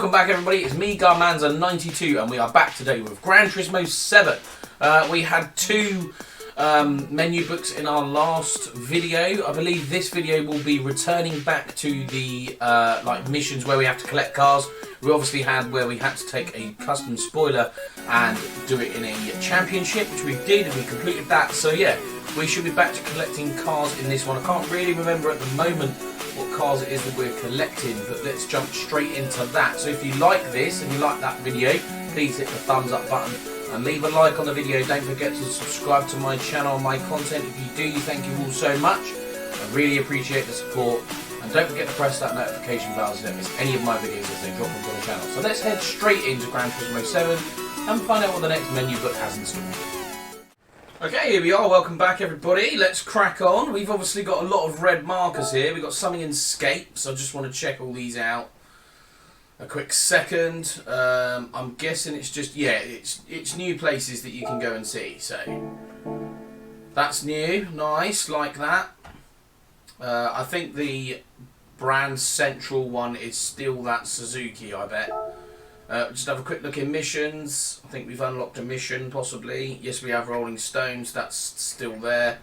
welcome back everybody, it's me Garmanza92 and we are back today with Gran Turismo 7. We had two menu books in our last video. I believe this video will be returning back to the like missions where we have to collect cars. We obviously had where we had to take a custom spoiler and do it in a championship, which we did and we completed that. So yeah, we should be back to collecting cars in this one. I can't really remember at the moment what cars it is that we're collecting, but let's jump straight into that. So if you like this and you like that video, please hit the thumbs up button and leave a like on the video. Don't forget to subscribe to my channel, my content. If you do, thank you all so much. I really appreciate the support. And don't forget to press that notification bell so you don't miss any of my videos as they drop onto the channel. So let's head straight into Gran Turismo 7 and find out what the next menu book has in store. Okay, here we are. Welcome back, everybody. Let's crack on. We've obviously got a lot of red markers here. We've got something in Scape, so I just want to check all these out. A quick second. I'm guessing it's just, yeah, it's new places that you can go and see. So that's new. Nice, like that. I think the brand central one is still that Suzuki, I bet. Just have a quick look in missions. I think we've unlocked a mission, possibly. Yes, we have Rolling Stones. That's still there.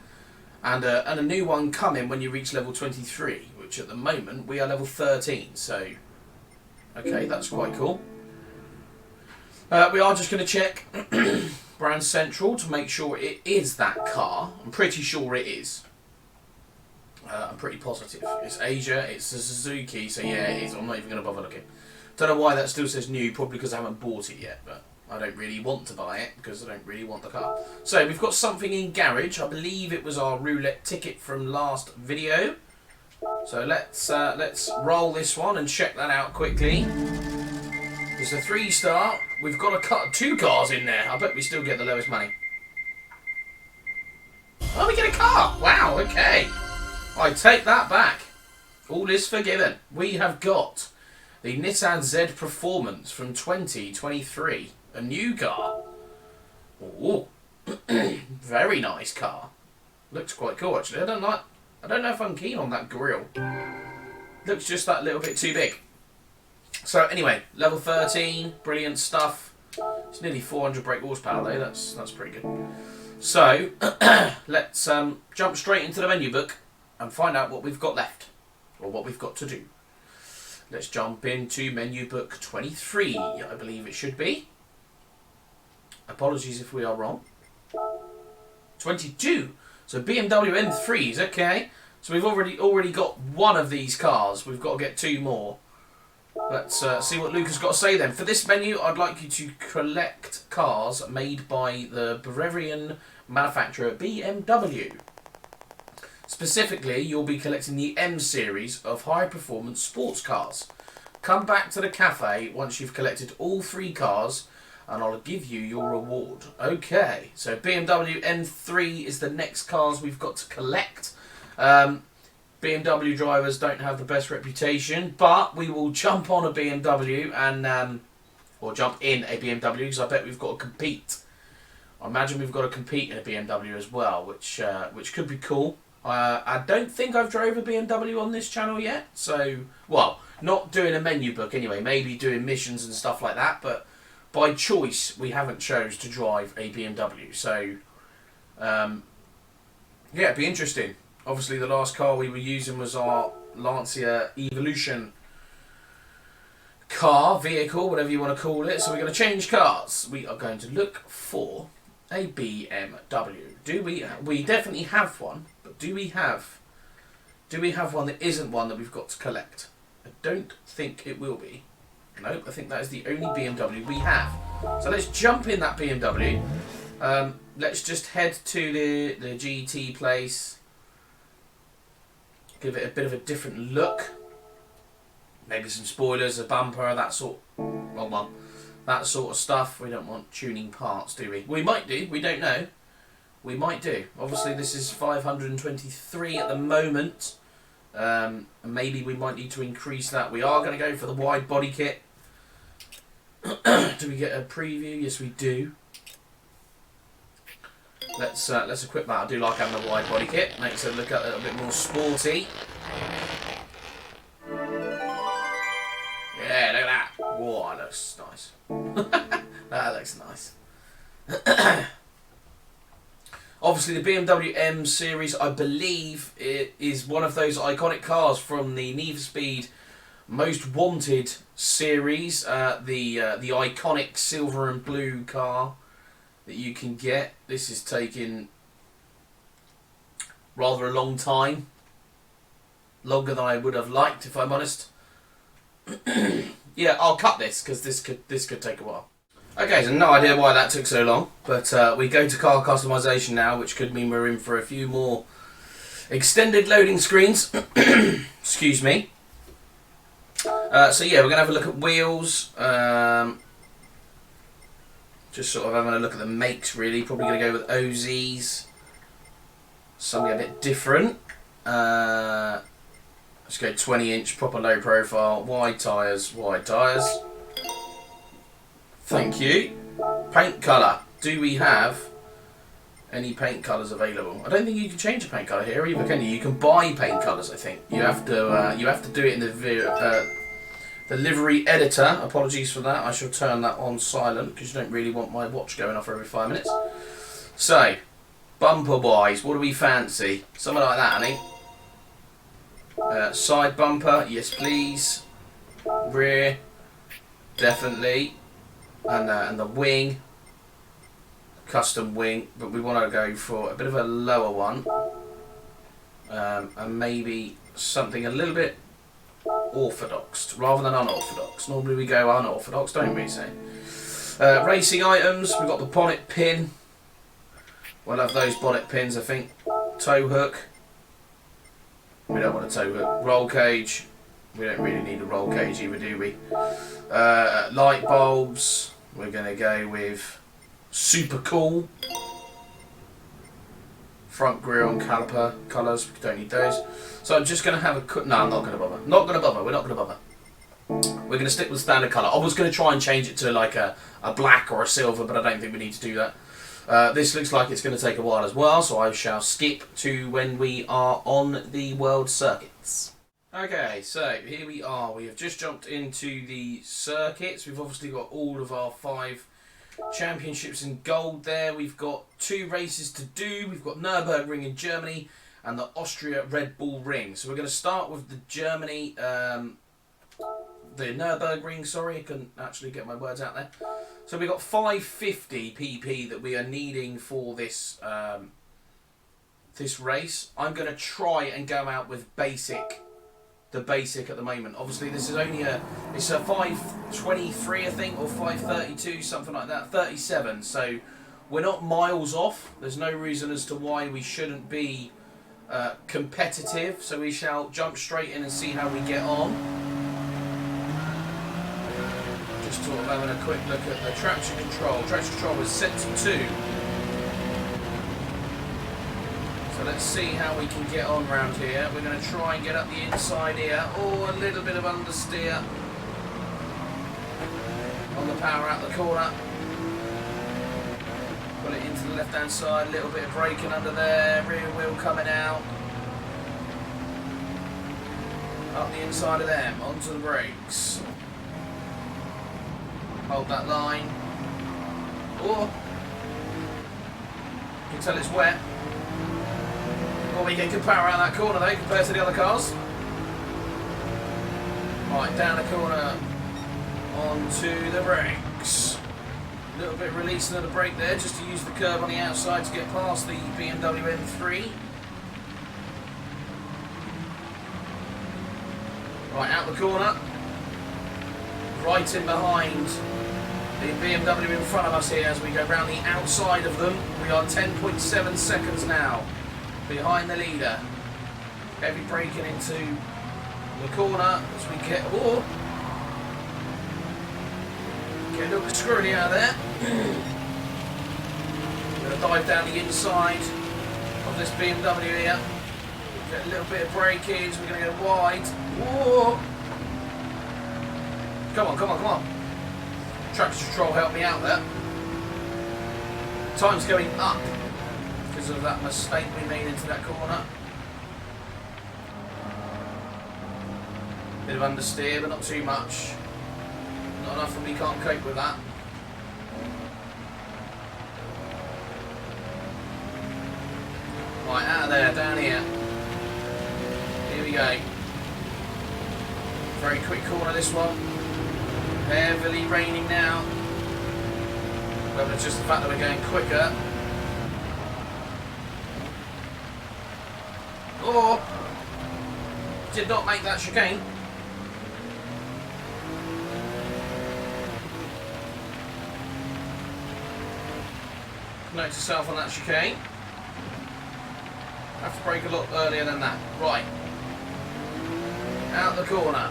And a new one coming when you reach level 23, which at the moment we are level 13. So, okay, that's quite cool. We are just going to check brand central to make sure it is that car. I'm pretty sure it is. I'm pretty positive. It's Asia, it's a Suzuki, so yeah, it is. I'm not even going to bother looking. Don't know why that still says new, probably because I haven't bought it yet, but I don't really want to buy it because I don't really want the car. So we've got something in garage. I believe it was our roulette ticket from last video. So let's roll this one and check that out quickly. It's a 3-star. We've got two cars in there. I bet we still get the lowest money. Oh, we get a car. Wow, okay. I take that back. All is forgiven. We have got the Nissan Z Performance from 2023. A new car. Ooh. Very nice car. Looks quite cool actually. I don't know if I'm keen on that grille. Looks just that little bit too big. So anyway, level 13, brilliant stuff. It's nearly 400 brake horsepower though, that's pretty good. So let's jump straight into the menu book and find out what we've got left, or what we've got to do. Let's jump into menu book 23, I believe it should be. Apologies if we are wrong. 22. So Bmw M3s, okay. So we've already got one of these cars. We've got to get two more. Let's see what Luke has got to say then. For this menu, I'd like you to collect cars made by the Bavarian manufacturer BMW. Specifically, you'll be collecting the M Series of high-performance sports cars. Come back to the cafe once you've collected all 3 cars and I'll give you your reward. Okay, so BMW M3 is the next cars we've got to collect. BMW drivers don't have the best reputation, but we will jump on a BMW and or jump in a BMW because I bet we've got to compete. I imagine we've got to compete in a BMW as well, which could be cool. I don't think I've drove a BMW on this channel yet, so, well, not doing a menu book anyway, maybe doing missions and stuff like that, but by choice we haven't chose to drive a BMW, so, yeah, it'd be interesting. Obviously the last car we were using was our Lancia Evolution vehicle, whatever you want to call it, so we're going to change cars. We are going to look for a BMW. We definitely have one, but do we have one that isn't one that we've got to collect? I don't think it will be. Nope, I think that is the only BMW we have. So let's jump in that BMW. Let's just head to the GT place. Give it a bit of a different look. Maybe some spoilers, a bumper, that sort. Wrong one. That sort of stuff. We don't want tuning parts, do we? We might do. We don't know. We might do. Obviously, this is 523 at the moment. Maybe we might need to increase that. We are going to go for the wide body kit. Do we get a preview? Yes, we do. Let's equip that. I do like having a wide body kit. Makes it look a little bit more sporty. Yeah, look at that. Whoa. That looks nice. Obviously, the BMW M Series, I believe, it is one of those iconic cars from the Need for Speed Most Wanted series. The iconic silver and blue car that you can get. This is taking rather a long time. Longer than I would have liked, if I'm honest. Yeah, I'll cut this because this could take a while. Okay, so no idea why that took so long, but we go to car customization now, which could mean we're in for a few more extended loading screens. Excuse me. So yeah, we're gonna have a look at wheels. Just sort of having a look at the makes, really. Probably gonna go with OZs. Something a bit different. Let's go 20-inch, proper low profile, wide tyres, wide tyres. Thank you. Paint colour. Do we have any paint colours available? I don't think you can change the paint colour here either, can you? You can buy paint colours, I think. You have to do it in the livery editor. Apologies for that. I shall turn that on silent because you don't really want my watch going off every 5 minutes. So, bumper wise, what do we fancy? Something like that, Annie. Side bumper, yes please. Rear, definitely. And the wing, custom wing, but we want to go for a bit of a lower one, and maybe something a little bit orthodox rather than unorthodox. Normally we go unorthodox, don't we? Say racing items. We've got the bonnet pin. We'll have those bonnet pins, I think. Tow hook. We don't want a tow hook. Roll cage. We don't really need a roll cage either, do we? Light bulbs. We're going to go with super cool. Front grille and caliper colours. We don't need those. So I'm just going to have a quick... No, I'm not going to bother. Not going to bother. We're not going to bother. We're going to stick with standard colour. I was going to try and change it to like a black or a silver, but I don't think we need to do that. This looks like it's going to take a while as well, so I shall skip to when we are on the world circuits. Okay, so here we are. We have just jumped into the circuits. We've obviously got all of our 5 championships in gold there. We've got 2 races to do. We've got Nürburgring in Germany and the Austria Red Bull Ring. So we're going to start with the Germany, the Nürburgring, sorry, I couldn't actually get my words out there. So we've got 550 PP that we are needing for this this race. I'm going to try and go out with the basic at the moment. Obviously this is only it's a 523 I think, or 532, something like that, 37, so we're not miles off. There's no reason as to why we shouldn't be competitive, so we shall jump straight in and see how we get on. Just sort of having a quick look at the traction control. Traction control is set to 2. So let's see how we can get on round here. We're going to try and get up the inside here. Oh, a little bit of understeer on the power out the corner. Pull it into the left hand side, a little bit of braking under there, rear wheel coming out. Up the inside of them, onto the brakes. Hold that line. Oh, you can tell it's wet. Well, we get good power out that corner though compared to the other cars. Right, down the corner, onto the brakes. A little bit releasing of the brake there, just to use the curb on the outside to get past the Bmw M3. Right, out the corner. Right in behind the BMW in front of us here as we go round the outside of them. We are 10.7 seconds now behind the leader. Heavy braking into the corner as we get... Oh! Get a little bit squirrely out of there. We're going to dive down the inside of this BMW here. Get a little bit of braking, so we're going to go wide. Whoa! Come on, come on, come on. Traction control helped me out there. Time's going up because of that mistake we made into that corner. Bit of understeer, but not too much. Not enough, and we can't cope with that. there, down here. Here we go. Very quick corner, this one. Heavily raining now. Whether it's just the fact that we're going quicker. Or did not make that chicane. Note to self on that chicane. Have to brake a lot earlier than that. Right. Out the corner.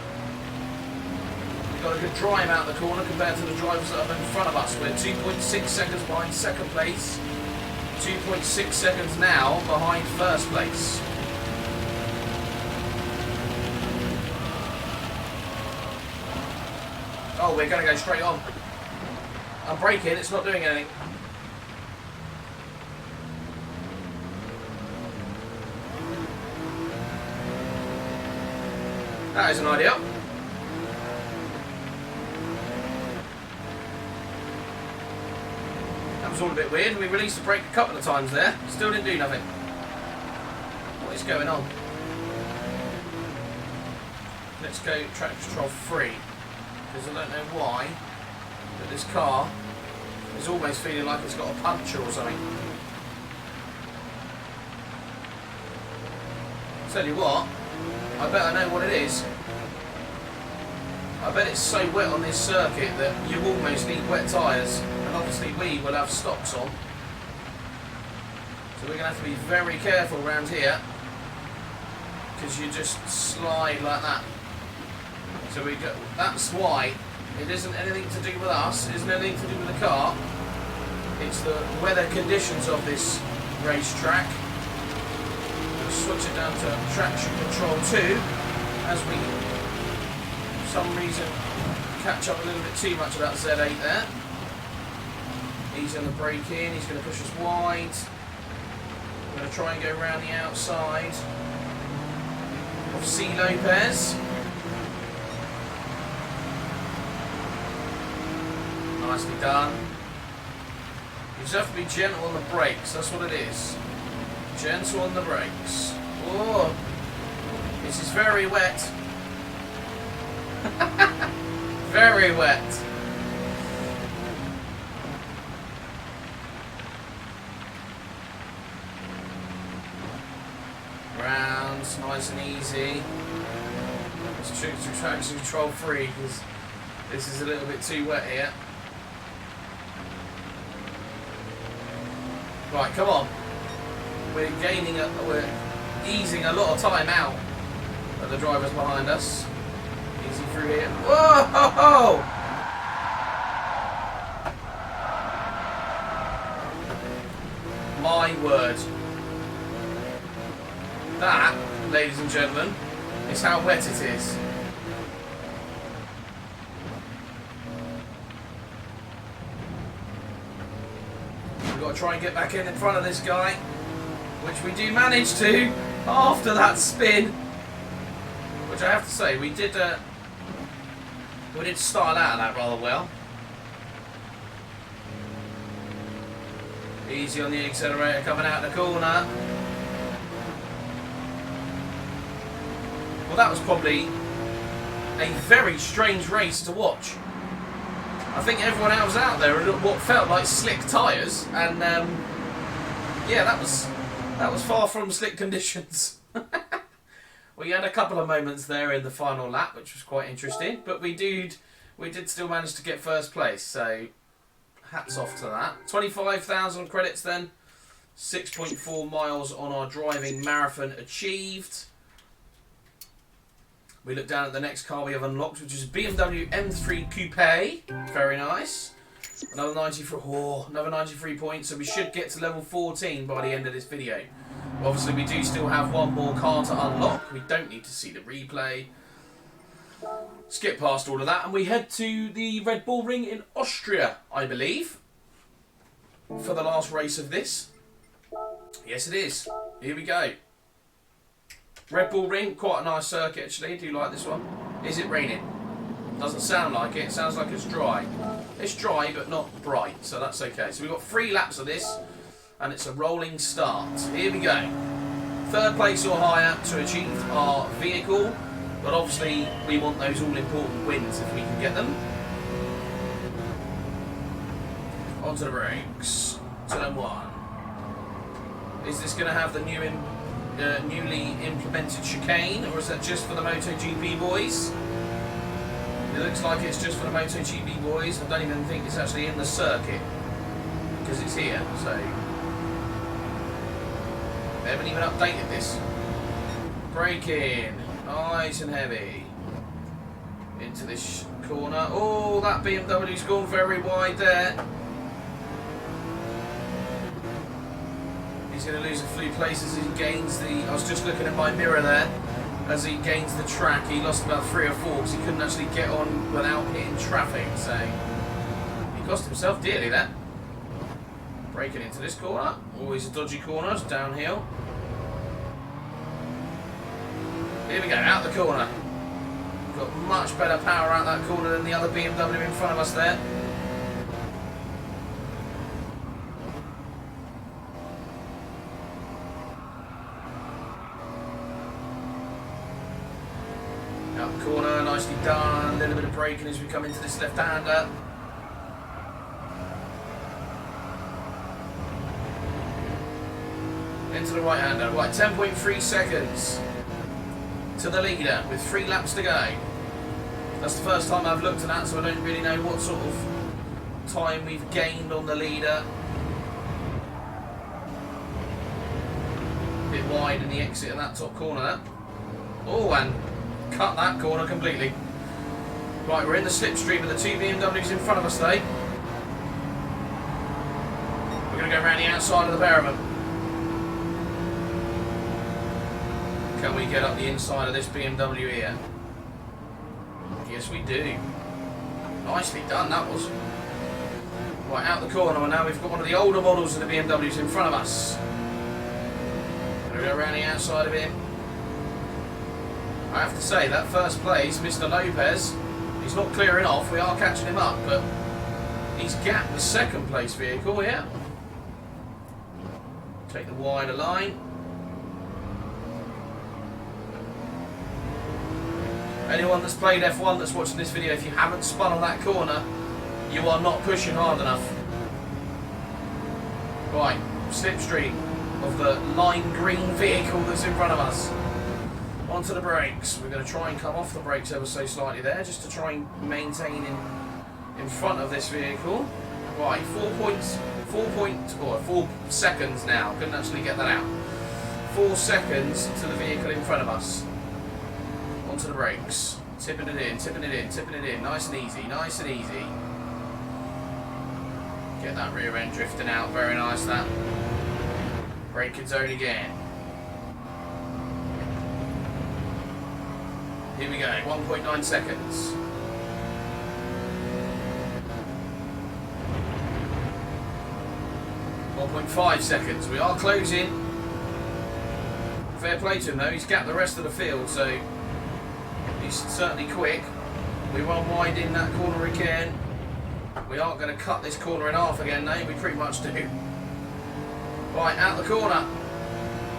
We've got a good drive out the corner compared to the drivers that are in front of us. We're 2.6 seconds behind second place. 2.6 seconds now behind first place. Oh, we're going to go straight on. I'm braking, it's not doing anything. That is an idea. That was all a bit weird. We released the brake a couple of times there. Still didn't do nothing. What is going on? Let's go traction control 3. Because I don't know why, but this car is almost feeling like it's got a puncture or something. Tell you what, I bet I know what it is. I bet it's so wet on this circuit that you almost need wet tyres, and obviously we will have stocks on. So we're going to have to be very careful around here, because you just slide like that. So we go. That's why it isn't anything to do with us. It isn't anything to do with the car. It's the weather conditions of this racetrack. We'll switch it down to traction control 2 as we, for some reason, catch up a little bit too much of that Z8 there. He's going to brake in. He's going to push us wide. We're going to try and go around the outside of C. Lopez. Nicely done. You just have to be gentle on the brakes, that's what it is. Gentle on the brakes. Oh, this is very wet. Very wet. Rounds, nice and easy. Let's choose traction control 3 because this is a little bit too wet here. Right, come on. We're easing a lot of time out of the drivers behind us. Easy through here. Whoa! My word. That, ladies and gentlemen, is how wet it is. Got to try and get back in front of this guy, which we do manage to after that spin, which I have to say we did start out of that rather well. Easy on the accelerator coming out the corner. Well, that was probably a very strange race to watch. I think everyone else out there had what felt like slick tyres, and yeah, that was far from slick conditions. We had a couple of moments there in the final lap, which was quite interesting, but we did still manage to get first place. So hats off to that. 25,000 credits then. 6.4 miles on our driving marathon achieved. We look down at the next car we have unlocked, which is Bmw M3 Coupe. Very nice. Another 93 points, so we should get to level 14 by the end of this video. Obviously, we do still have one more car to unlock. We don't need to see the replay. Skip past all of that, and we head to the Red Bull Ring in Austria, I believe, for the last race of this. Yes, it is. Here we go. Red Bull Ring, quite a nice circuit actually. Do you like this one? Is it raining? Doesn't sound like it. It sounds like it's dry. It's dry but not bright, so that's okay. So we've got 3 laps of this, and it's a rolling start. Here we go. Third place or higher to achieve our vehicle, but obviously we want those all-important wins if we can get them. Onto the brakes. Turn 1. Is this going to have the newly implemented chicane, or is that just for the MotoGP boys? It looks like it's just for the MotoGP boys. I don't even think it's actually in the circuit because it's here, so they haven't even updated this. Brake in, nice and heavy into this corner. Oh, that BMW's gone very wide there. He's going to lose a few places as he gains the... I was just looking at my mirror there. As he gains the track, he lost about 3 or 4 because he couldn't actually get on without hitting traffic. So he cost himself dearly there. Braking into this corner. Always a dodgy corner. It's downhill. Here we go, out the corner. Got much better power out that corner than the other BMW in front of us there. Out the corner, nicely done. A little bit of braking as we come into this left-hander. Into the right-hander. Right, 10.3 seconds to the leader with 3 laps to go. That's the first time I've looked at that, so I don't really know what sort of time we've gained on the leader. A bit wide in the exit of that top corner there. Oh, and cut that corner completely. Right, we're in the slipstream with the 2 BMWs in front of us today. We're going to go around the outside of the pair of them. Can we get up the inside of this BMW here? Yes, we do. Nicely done, that was. Right, out the corner, and now we've got one of the older models of the BMWs in front of us. Going to go around the outside of him. I have to say, that first place, Mr. Lopez, he's not clearing off. We are catching him up, but he's gapped the second place vehicle here. Take the wider line. Anyone that's played F1 that's watching this video, if you haven't spun on that corner, you are not pushing hard enough. Right, slipstream of the lime green vehicle that's in front of us. Onto the brakes. We're going to try and come off the brakes ever so slightly there, just to try and maintain in front of this vehicle. Right, 4 seconds now. Couldn't actually get that out. 4 seconds to the vehicle in front of us. Onto the brakes. Tipping it in, tipping it in, tipping it in. Nice and easy, nice and easy. Get that rear end drifting out. Very nice, that. Braking zone again. Here we go, 1.9 seconds. 1.5 seconds. We are closing. Fair play to him though, he's gapped the rest of the field, so he's certainly quick. We run wide in that corner again. We aren't going to cut this corner in half again, no, we pretty much do. Right, out the corner.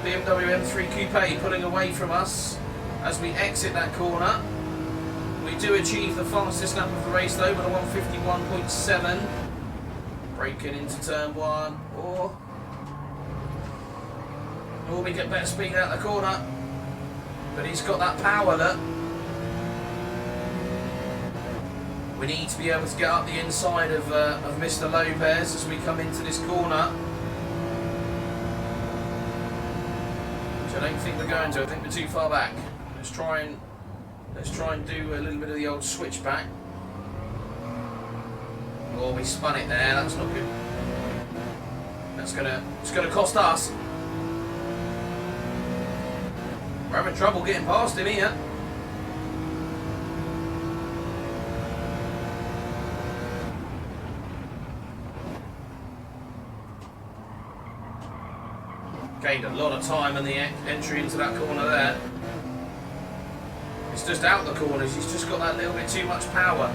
Bmw M3 Coupe pulling away from us. As we exit that corner, we do achieve the fastest lap of the race though with a 151.7. Braking into turn 1. Or we get better speed out the corner. But he's got that power that we need to be able to get up the inside of Mr. Lopez as we come into this corner. Which I don't think we're going to. I think we're too far back. Let's try and do a little bit of the old switchback. Oh, we spun it there. That's not good. It's gonna cost us. We're having trouble getting past him here. Gained a lot of time in the entry into that corner there. It's just out the corners, he's just got that little bit too much power.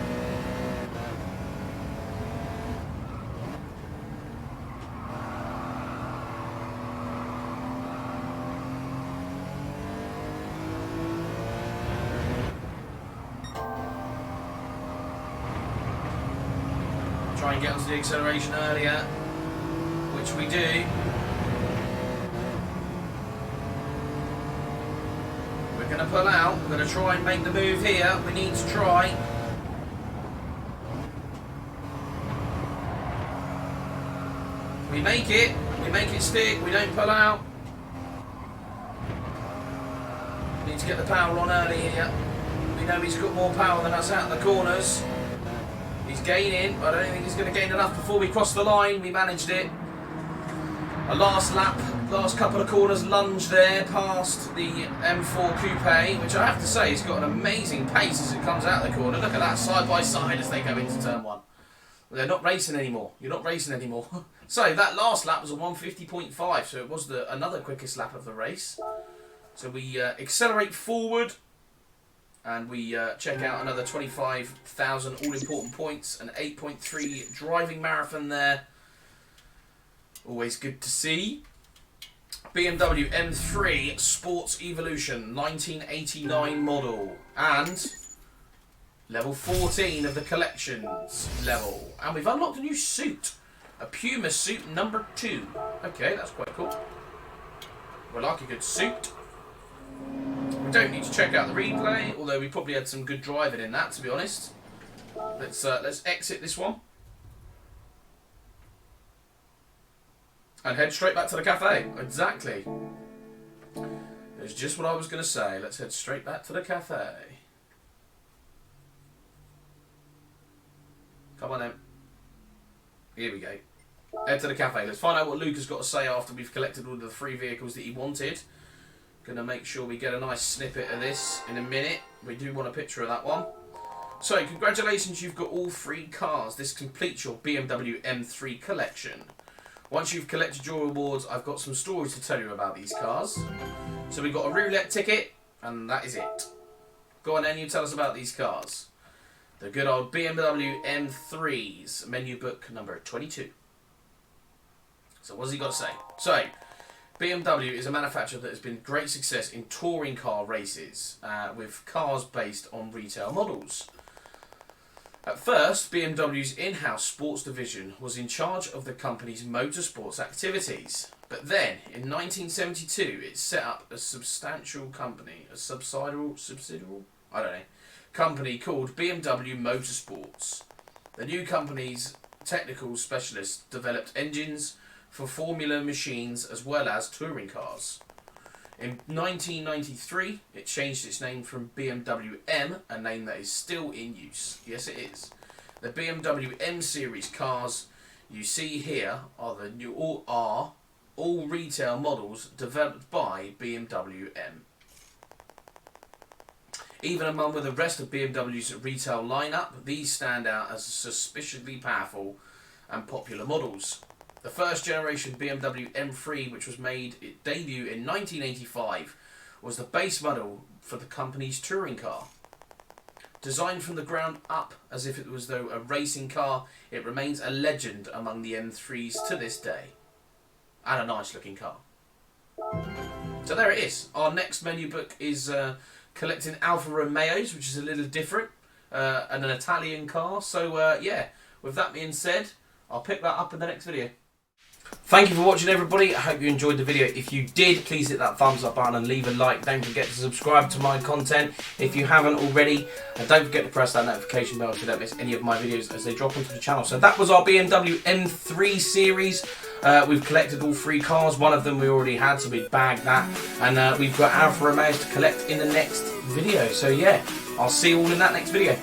try and get onto the acceleration earlier, which we do. We're going to pull out. We're going to try and make the move here. We need to try. We make it stick, we don't pull out. We need to get the power on early here. We know he's got more power than us out in the corners. He's gaining, but I don't think he's going to gain enough before we cross the line. We managed it. A last lap, last couple of corners lunge there past the M4 Coupe, which I have to say has got an amazing pace as it comes out the corner. Look at that, side by side as they go into turn one. They're not racing anymore. You're not racing anymore. So that last lap was a 150.5, so it was another quickest lap of the race. So we accelerate forward, and we check out another 25,000 all-important points, an 8.3 driving marathon there. Always good to see. Bmw M3 Sports Evolution, 1989 model, and level 14 of the collections level. And we've unlocked a new suit. A Puma suit number 2. Okay, that's quite cool. We like a good suit. We don't need to check out the replay, although we probably had some good driving in that, to be honest. Let's exit this one. And head straight back to the cafe. Exactly. That's just what I was going to say. Let's head straight back to the cafe. Come on then. Here we go. Head to the cafe. Let's find out what Luke has got to say after we've collected all of the free vehicles that he wanted. Gonna make sure we get a nice snippet of this in a minute. We do want a picture of that one. So, congratulations, you've got all 3 cars. This completes your Bmw M3 collection. Once you've collected your rewards, I've got some stories to tell you about these cars. So we've got a roulette ticket, and that is it. Go on then, you tell us about these cars. The good old Bmw M3s, menu book number 22. So what's he got to say? So, BMW is a manufacturer that has been great success in touring car races, with cars based on retail models. At first, BMW's in-house sports division was in charge of the company's motorsports activities. But then, in 1972, it set up a substantial company, a subsidiary? I don't know. Company called BMW Motorsports. The new company's technical specialists developed engines for Formula machines as well as touring cars. In 1993, it changed its name from BMW M, a name that is still in use. Yes, it is. The Bmw M Series cars you see here are all retail models developed by BMW M. Even among the rest of BMW's retail lineup, these stand out as suspiciously powerful and popular models. The first generation BMW M3, which was made its debut in 1985, was the base model for the company's touring car. Designed from the ground up as if it was though a racing car, it remains a legend among the M3s to this day. And a nice looking car. So there it is. Our next menu book is collecting Alfa Romeos, which is a little different, and an Italian car. So yeah, with that being said, I'll pick that up in the next video. Thank you for watching, everybody. I hope you enjoyed the video. If you did, please hit that thumbs up button and leave a like. Don't forget to subscribe to my content if you haven't already. And don't forget to press that notification bell so you don't miss any of my videos as they drop onto the channel. So that was our Bmw M3 series. We've collected all 3 cars. One of them we already had, so we bagged that. And we've got Alfa Romeos to collect in the next video. So yeah, I'll see you all in that next video.